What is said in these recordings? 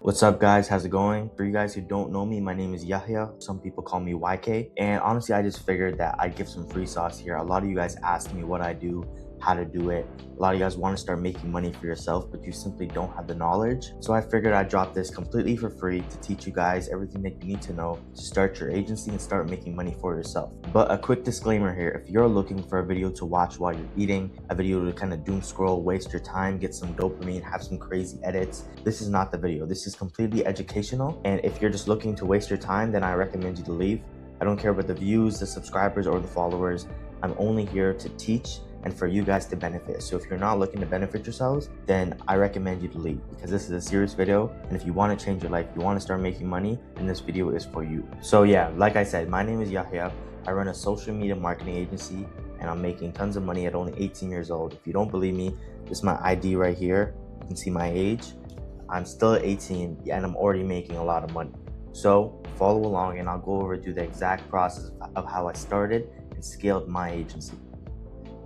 What's up guys, how's it going? For you guys who don't know me, my name is Yahya. Some people call me YK. And honestly, I just figured that I'd give some free sauce here. A lot of you guys ask me what I do, how to do it. A lot of you guys want to start making money for yourself, but you simply don't have the knowledge. So I figured I'd drop this completely for free to teach you guys everything that you need to know to start your agency and start making money for yourself. But a quick disclaimer here, if you're looking for a video to watch while you're eating, a video to kind of doom scroll, waste your time, get some dopamine, have some crazy edits, this is not the video. This is completely educational. And if you're just looking to waste your time, then I recommend you to leave. I don't care about the views, the subscribers, or the followers. I'm only here to teach and for you guys to benefit. So if you're not looking to benefit yourselves, then I recommend you to leave, because this is a serious video. And if you want to change your life, you want to start making money, then this video is for you. So yeah, like I said, my name is Yahya. I run a social media marketing agency and I'm making tons of money at only 18 years old. If you don't believe me, this is my ID right here. You can see my age. I'm still 18 and I'm already making a lot of money. So follow along and I'll go over to the exact process of how I started and scaled my agency.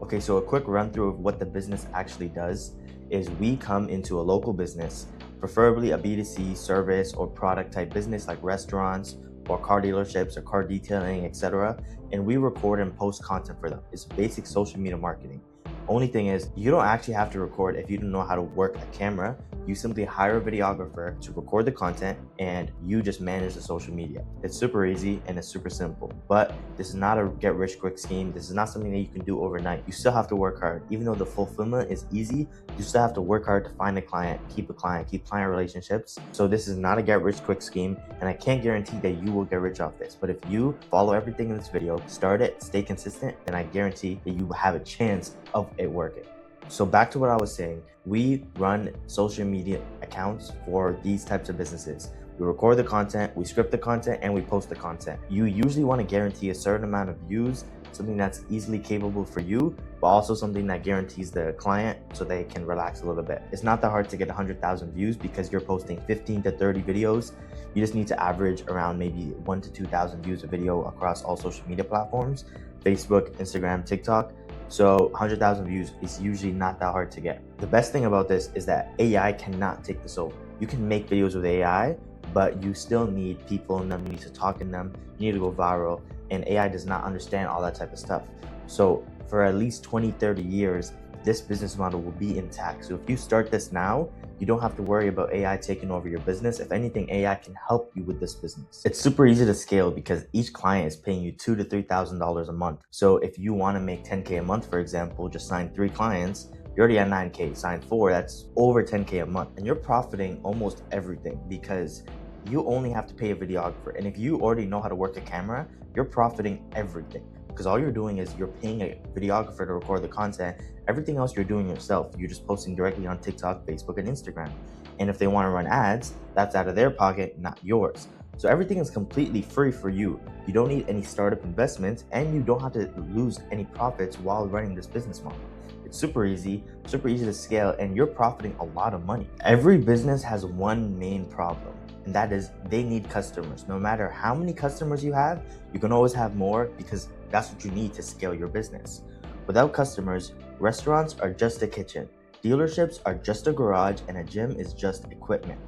Okay, so a quick run through of what the business actually does is we come into a local business, preferably a B2C service or product type business like restaurants or car dealerships or car detailing, etc. And we record and post content for them. It's basic social media marketing. Only thing is, you don't actually have to record if you don't know how to work a camera. You simply hire a videographer to record the content and you just manage the social media. It's super easy and it's super simple, but this is not a get rich quick scheme. This is not something that you can do overnight. You still have to work hard. Even though the fulfillment is easy, you still have to work hard to find a client, keep client relationships. So this is not a get rich quick scheme, and I can't guarantee that you will get rich off this. But if you follow everything in this video, start it, stay consistent, then I guarantee that you have a chance of it working. So back to what I was saying, we run social media accounts for these types of businesses. We record the content, we script the content, and we post the content. You usually want to guarantee a certain amount of views, something that's easily capable for you, but also something that guarantees the client so they can relax a little bit. It's not that hard to get 100,000 views because you're posting 15 to 30 videos. You just need to average around maybe 1,000 to 2,000 views a video across all social media platforms, Facebook, Instagram, TikTok. So 100,000 views is usually not that hard to get. The best thing about this is that AI cannot take this over. You can make videos with AI, but you still need people in them, you need to talk in them, you need to go viral, and AI does not understand all that type of stuff. So for at least 20, 30 years, this business model will be intact. So if you start this now, you don't have to worry about AI taking over your business. If anything, AI can help you with this business. It's super easy to scale because each client is paying you $2,000 to $3,000 a month. So if you want to make 10K a month, for example, just sign 3 clients, you're already at 9K, sign 4, that's over 10K a month. And you're profiting almost everything because you only have to pay a videographer. And if you already know how to work a camera, you're profiting everything. Because all you're doing is you're paying a videographer to record the content. Everything else you're doing yourself. You're just posting directly on TikTok, Facebook, and Instagram. And if they want to run ads, that's out of their pocket, not yours. So everything is completely free for you. You don't need any startup investments, and you don't have to lose any profits while running this business model. It's super easy to scale, and you're profiting a lot of money. Every business has one main problem, and that is they need customers. No matter how many customers you have, you can always have more because that's what you need to scale your business. Without customers, restaurants are just a kitchen, dealerships are just a garage, and a gym is just equipment.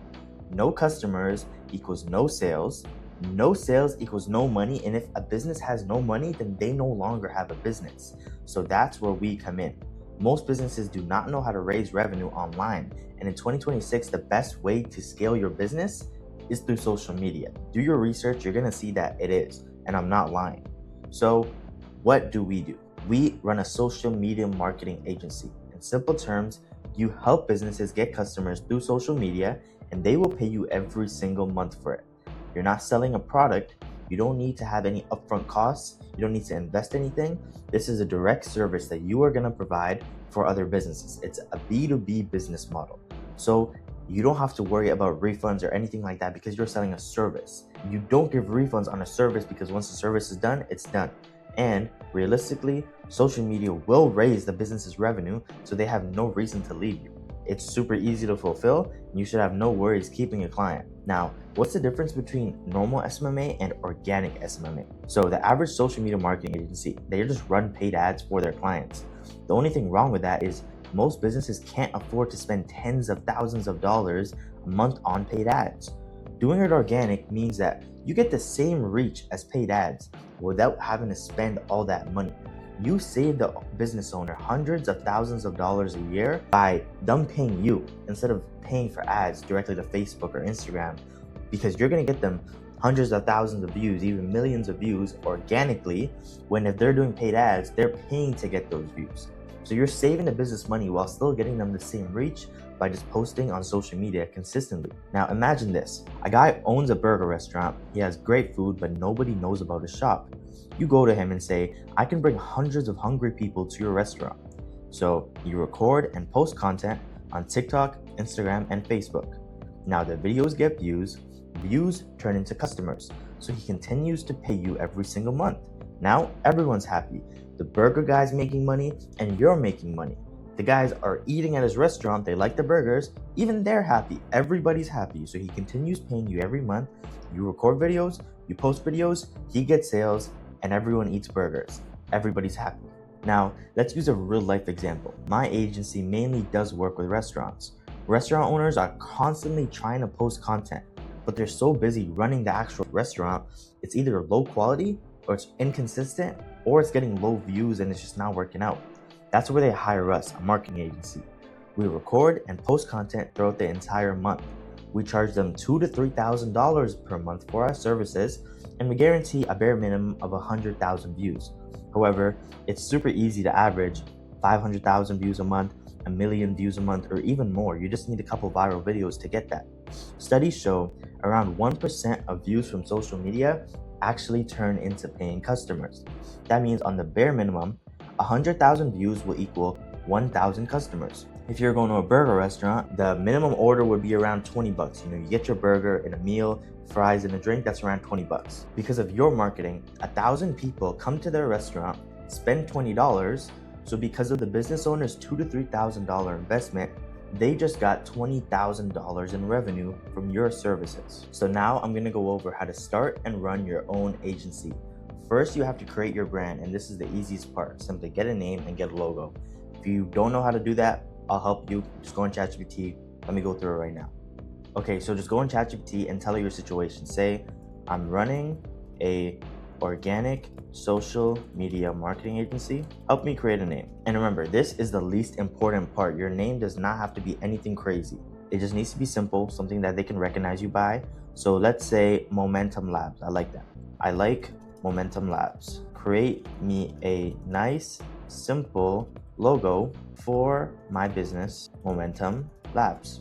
No customers equals no sales equals no money, and if a business has no money, then they no longer have a business. So that's where we come in. Most businesses do not know how to raise revenue online, and in 2026, the best way to scale your business is through social media. Do your research, you're gonna see that it is, and I'm not lying. So what do? We run a social media marketing agency. In simple terms, you help businesses get customers through social media, and they will pay you every single month for it. You're not selling a product. You don't need to have any upfront costs. You don't need to invest anything. This is a direct service that you are gonna provide for other businesses. It's a B2B business model. So you don't have to worry about refunds or anything like that because you're selling a service. You don't give refunds on a service because once the service is done, it's done. And realistically, social media will raise the business's revenue, so they have no reason to leave you. It's super easy to fulfill, and you should have no worries keeping a client. Now, what's the difference between normal SMMA and organic SMMA? So the average social media marketing agency, they just run paid ads for their clients. The only thing wrong with that is Most businesses can't afford to spend tens of thousands of dollars a month on paid ads. Doing it organic means that you get the same reach as paid ads without having to spend all that money. You save the business owner hundreds of thousands of dollars a year by them paying you instead of paying for ads directly to Facebook or Instagram, because you're going to get them hundreds of thousands of views, even millions of views organically, when if they're doing paid ads, they're paying to get those views. So you're saving the business money while still getting them the same reach by just posting on social media consistently. Now imagine this. A guy owns a burger restaurant. He has great food, but nobody knows about his shop. You go to him and say, I can bring hundreds of hungry people to your restaurant. So you record and post content on TikTok, Instagram, and Facebook. Now the videos get views turn into customers. So he continues to pay you every single month. Now everyone's happy. The burger guy's making money and you're making money. The guys are eating at his restaurant, they like the burgers, even they're happy. Everybody's happy. So he continues paying you every month. You record videos, you post videos, he gets sales, and everyone eats burgers. Everybody's happy. Now, let's use a real life example. My agency mainly does work with restaurants. Restaurant owners are constantly trying to post content, but they're so busy running the actual restaurant, it's either low quality or it's inconsistent or it's getting low views and it's just not working out. That's where they hire us, a marketing agency. We record and post content throughout the entire month. We charge them $2,000 to $3,000 per month for our services, and we guarantee a bare minimum of 100,000 views. However, it's super easy to average 500,000 views a month, 1 million views a month, or even more. You just need a couple viral videos to get that. Studies show around 1% of views from social media actually turn into paying customers. That means on the bare minimum, 100,000 views will equal 1,000 customers. If you're going to a burger restaurant, the minimum order would be around 20 bucks. You get your burger and a meal, fries and a drink, that's around 20 bucks. Because of your marketing, 1,000 people come to their restaurant, spend $20. So because of the business owner's $2,000 to $3,000 investment, they just got $20,000 in revenue from your services. So now I'm gonna go over how to start and run your own agency. First, you have to create your brand, and this is the easiest part. Simply get a name and get a logo. If you don't know how to do that, I'll help you. Just go on ChatGPT. Let me go through it right now. Okay, so just go on ChatGPT and tell it your situation. Say, I'm running a organic social media marketing agency. Help me create a name. And remember, this is the least important part. Your name does not have to be anything crazy. It just needs to be simple, something that they can recognize you by. So let's say Momentum Labs. I like that. I like Momentum Labs. Create me a nice, simple logo for my business, Momentum Labs.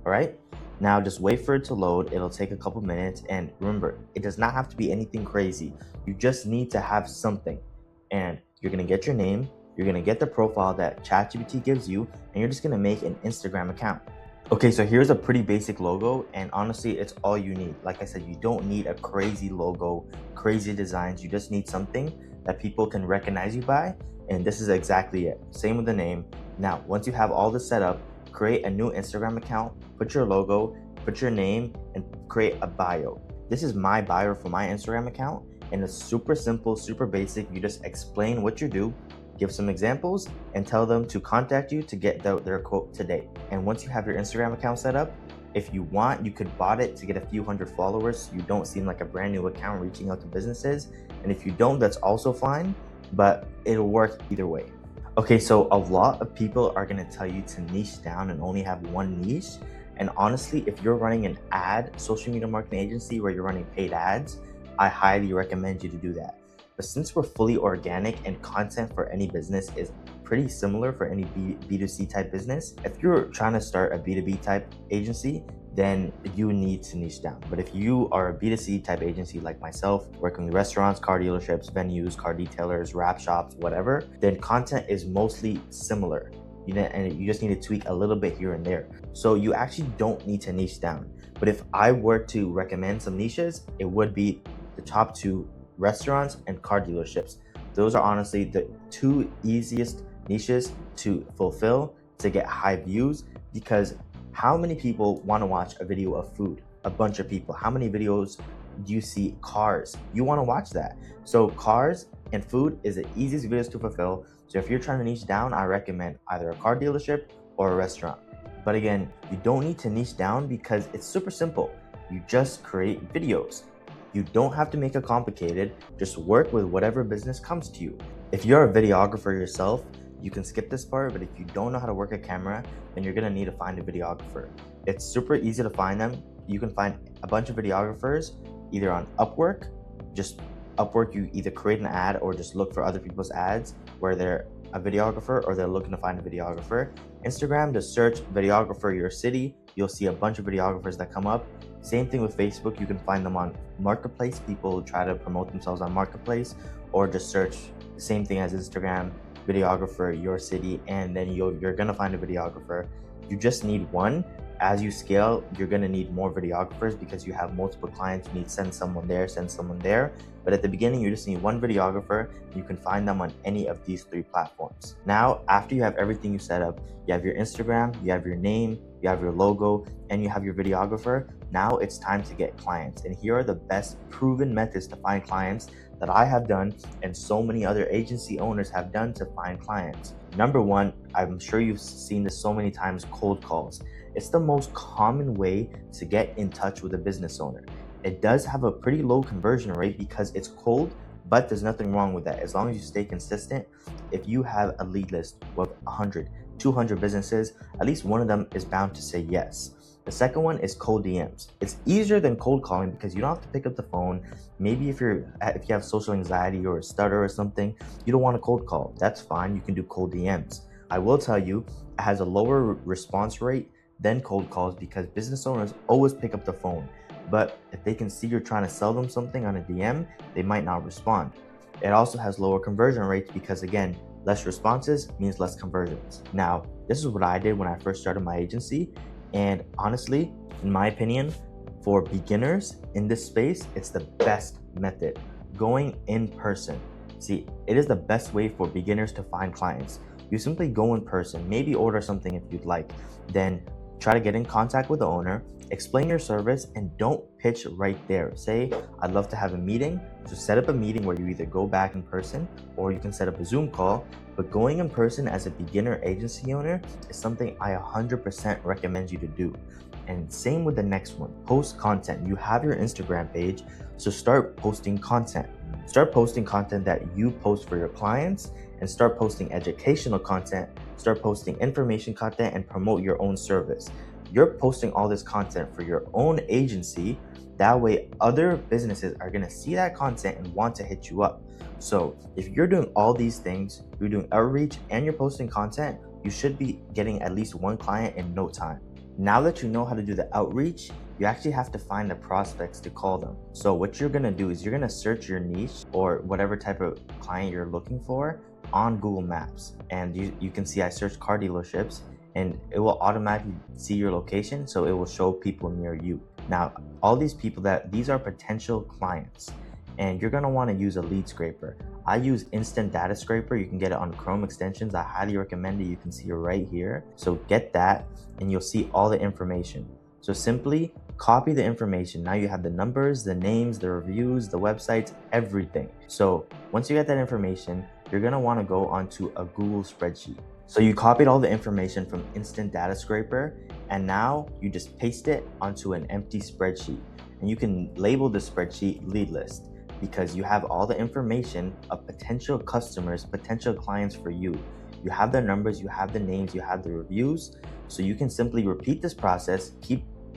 All right? Now just wait for it to load. It'll take a couple minutes. And remember, it does not have to be anything crazy. You just need to have something. And you're going to get your name. You're going to get the profile that ChatGPT gives you. And you're just going to make an Instagram account. Okay, so here's a pretty basic logo. And honestly, it's all you need. Like I said, you don't need a crazy logo, crazy designs. You just need something that people can recognize you by. And this is exactly it. Same with the name. Now, once you have all this set up, create a new Instagram account, put your logo, put your name, and create a bio. This is my bio for my Instagram account, and it's super simple, super basic. You just explain what you do, give some examples, and tell them to contact you to get their quote today. And once you have your Instagram account set up, if you want, you could bot it to get a few hundred followers so you don't seem like a brand new account reaching out to businesses. And if you don't, that's also fine, but it'll work either way. Okay, so a lot of people are gonna tell you to niche down and only have one niche. And honestly, if you're running an social media marketing agency where you're running paid ads, I highly recommend you to do that. But since we're fully organic and content for any business is pretty similar for any B2C type business, if you're trying to start a B2B type agency, then you need to niche down. But if you are a B2C type agency like myself, working with restaurants, car dealerships, venues, car detailers, wrap shops, whatever, then content is mostly similar. And you just need to tweak a little bit here and there. So you actually don't need to niche down. But if I were to recommend some niches, it would be the top two: restaurants and car dealerships. Those are honestly the two easiest niches to fulfill to get high views, because how many people want to watch a video of food? A bunch of people. How many videos do you see cars? You want to watch that. So cars And food is the easiest videos to fulfill. So if you're trying to niche down, I recommend either a car dealership or a restaurant. But again, you don't need to niche down because it's super simple. You just create videos. You don't have to make it complicated. Just work with whatever business comes to you. If you're a videographer yourself, you can skip this part, but if you don't know how to work a camera, then you're gonna need to find a videographer. It's super easy to find them. You can find a bunch of videographers either on Upwork. Just Upwork, you either create an ad or just look for other people's ads where they're a videographer or they're looking to find a videographer. Instagram, just search videographer your city. You'll see a bunch of videographers that come up. Same thing with Facebook, you can find them on Marketplace. People try to promote themselves on Marketplace, or just search the same thing as Instagram, videographer your city, and then you're gonna find a videographer. You just need one. As you scale, you're gonna need more videographers because you have multiple clients. You need to send someone there. But at the beginning, you just need one videographer. You can find them on any of these 3 platforms. Now, after you have everything you set up, you have your Instagram, you have your name, you have your logo, and you have your videographer. Now it's time to get clients. And here are the best proven methods to find clients that I have done and so many other agency owners have done to find clients. Number 1, I'm sure you've seen this so many times, cold calls. It's the most common way to get in touch with a business owner. It does have a pretty low conversion rate because it's cold, but there's nothing wrong with that. As long as you stay consistent, if you have a lead list with 100, 200 businesses, at least one of them is bound to say yes. The second one is cold DMs. It's easier than cold calling because you don't have to pick up the phone. Maybe if you have social anxiety or a stutter or something, you don't want to cold call. That's fine. You can do cold DMs. I will tell you, it has a lower response rate than cold calls because business owners always pick up the phone. But if they can see you're trying to sell them something on a DM, they might not respond. It also has lower conversion rates because, again, less responses means less conversions. Now, this is what I did when I first started my agency. And honestly, in my opinion, for beginners in this space, it's the best method. Going in person. See, it is the best way for beginners to find clients. You simply go in person, maybe order something if you'd like, then try to get in contact with the owner, explain your service, and don't pitch right there. Say, I'd love to have a meeting. So set up a meeting where you either go back in person or you can set up a Zoom call. But going in person as a beginner agency owner is something I 100% recommend you to do. And same with the next one, post content. You have your Instagram page, so start posting content. Start posting content that you post for your clients, and start posting educational content, start posting information content, and promote your own service. You're posting all this content for your own agency. That way other businesses are gonna see that content and want to hit you up. So if you're doing all these things, you're doing outreach and you're posting content, you should be getting at least one client in no time. Now that you know how to do the outreach, you actually have to find the prospects to call them. So what you're gonna do is you're gonna search your niche or whatever type of client you're looking for on Google Maps. And you can see I searched car dealerships and it will automatically see your location, so it will show people near you. Now, all these people these are potential clients, and you're gonna wanna use a lead scraper. I use Instant Data Scraper. You can get it on Chrome extensions. I highly recommend it. You can see it right here. So get that and you'll see all the information. So simply copy the information. Now you have the numbers, the names, the reviews, the websites, everything. So once you get that information, you're gonna wanna go onto a Google spreadsheet. So you copied all the information from Instant Data Scraper, and now you just paste it onto an empty spreadsheet. And you can label the spreadsheet lead list because you have all the information of potential customers, potential clients for you. You have their numbers, you have the names, you have the reviews. So you can simply repeat this process,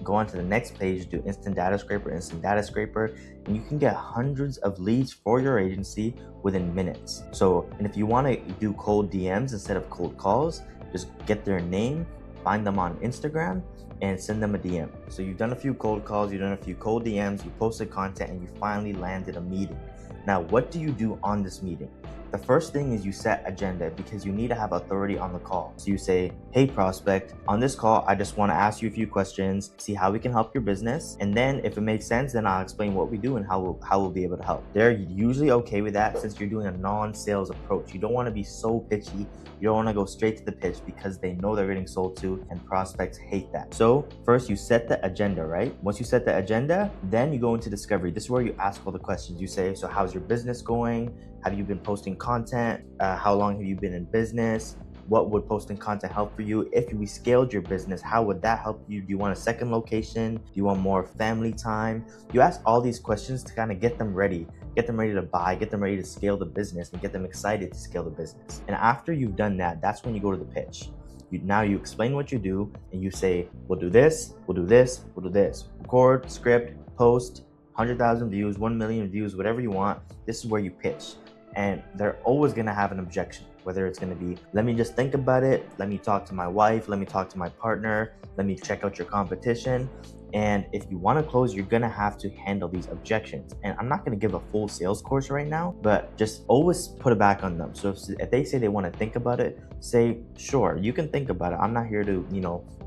go on to the next page, do Instant Data Scraper, and you can get hundreds of leads for your agency within minutes. So, and if you want to do cold DMs instead of cold calls, just get their name, find them on Instagram, and send them a DM. So you've done a few cold calls, you've done a few cold DMs, you posted content, and you finally landed a meeting. Now, what do you do on this meeting? The first thing is you set agenda because you need to have authority on the call. So you say, hey prospect, on this call, I just want to ask you a few questions, see how we can help your business. And then if it makes sense, then I'll explain what we do and how we'll be able to help. They're usually okay with that since you're doing a non-sales approach. You don't want to be so pitchy. You don't want to go straight to the pitch because they know they're getting sold to, and prospects hate that. So first you set the agenda, right? Once you set the agenda, then you go into discovery. This is where you ask all the questions. You say, so how's your business going? Have you been posting content? How long have you been in business? What would posting content help for you? If we scaled your business, how would that help you? Do you want a second location? Do you want more family time? You ask all these questions to kind of get them ready to buy, get them ready to scale the business, and get them excited to scale the business. And after you've done that, that's when you go to the pitch. Now you explain what you do, and you say, we'll do this, we'll do this, we'll do this. Record, script, post, 100,000 views, 1 million views, whatever you want. This is where you pitch. And they're always gonna have an objection, whether it's gonna be, let me just think about it, let me talk to my wife, let me talk to my partner, let me check out your competition. And if you wanna close, you're gonna have to handle these objections. And I'm not gonna give a full sales course right now, but just always put it back on them. So if they say they wanna think about it, say, sure, you can think about it. I'm not here to,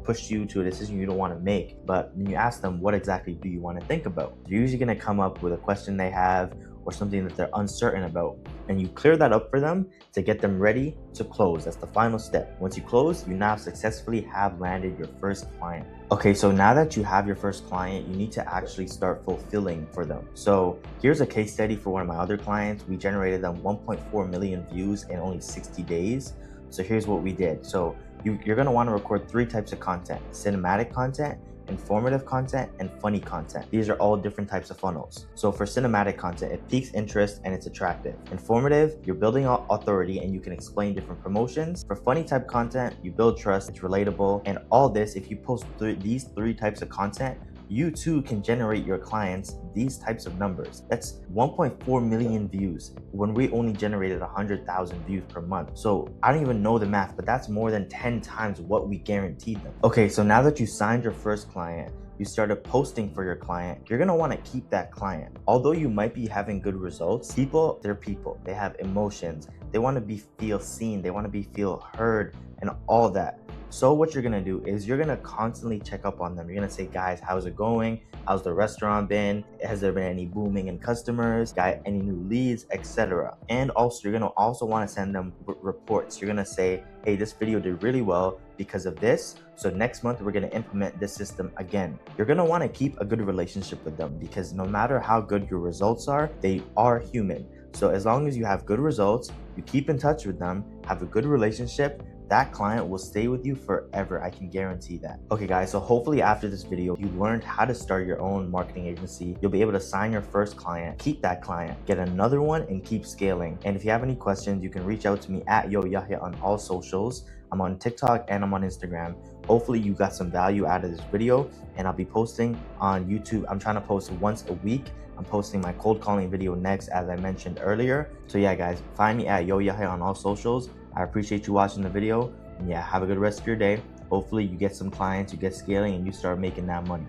push you to a decision you don't want to make. But when you ask them, what exactly do you want to think about? You're usually going to come up with a question they have or something that they're uncertain about. And you clear that up for them to get them ready to close. That's the final step. Once you close, you now successfully have landed your first client. Okay, so now that you have your first client, you need to actually start fulfilling for them. So here's a case study for one of my other clients. We generated them 1.4 million views in only 60 days. So here's what we did. So you're gonna wanna record 3 types of content: cinematic content, informative content, and funny content. These are all different types of funnels. So for cinematic content, it piques interest and it's attractive. Informative, you're building authority and you can explain different promotions. For funny type content, you build trust, it's relatable. And all this, if you post these 3 types of content, you too can generate your clients these types of numbers. That's 1.4 million views when we only generated 100,000 views per month. So I don't even know the math, but that's more than 10 times what we guaranteed them. Okay, so now that you signed your first client, you started posting for your client, you're gonna wanna keep that client. Although you might be having good results, they're people. They have emotions. They wanna feel seen. They wanna feel heard and all that. So what you're gonna do is you're gonna constantly check up on them. You're gonna say, guys, how's it going? How's the restaurant been? Has there been any booming in customers? Got any new leads, etc. And also, you're gonna also wanna send them reports. You're gonna say, hey, this video did really well because of this. So next month, we're gonna implement this system again. You're gonna wanna keep a good relationship with them because no matter how good your results are, they are human. So as long as you have good results, you keep in touch with them, have a good relationship, that client will stay with you forever. I can guarantee that. Okay guys, so hopefully after this video, you learned how to start your own marketing agency. You'll be able to sign your first client, keep that client, get another one, and keep scaling. And if you have any questions, you can reach out to me at YoYahya on all socials. I'm on TikTok and I'm on Instagram. Hopefully you got some value out of this video, and I'll be posting on YouTube. I'm trying to post once a week. I'm posting my cold calling video next, as I mentioned earlier. So yeah guys, find me at YoYahya on all socials. I appreciate you watching the video, and yeah, have a good rest of your day. Hopefully you get some clients, you get scaling, and you start making that money.